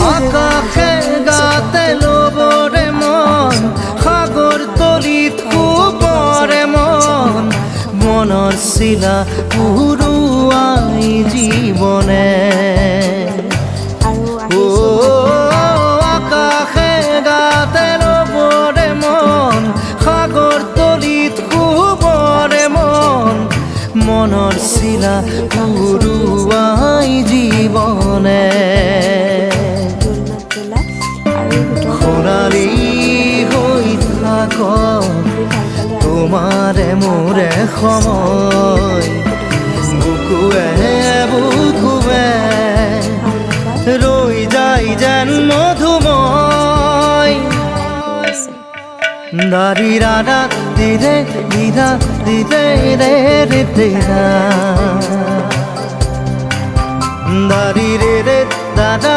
আকাশে গাতে লবৰে মন সাগৰ তলিত শুবৰে মন মনৰ চিলা উৰুৱাই জীৱনে আকাশে গাতে লবৰে মন সাগৰ তলিত শুবৰে মন মনৰ চিলা উৰুৱাই জীৱনে সোণালী হৈ থাক তোমাৰে মোৰে সময় বুকুৱে বুকুৱে ৰৈ যায় যেন মধুময় দাৰি ৰাধা দিদে দিদা দিদে ৰে ৰে দিদা দাৰি ৰে ৰে দাদা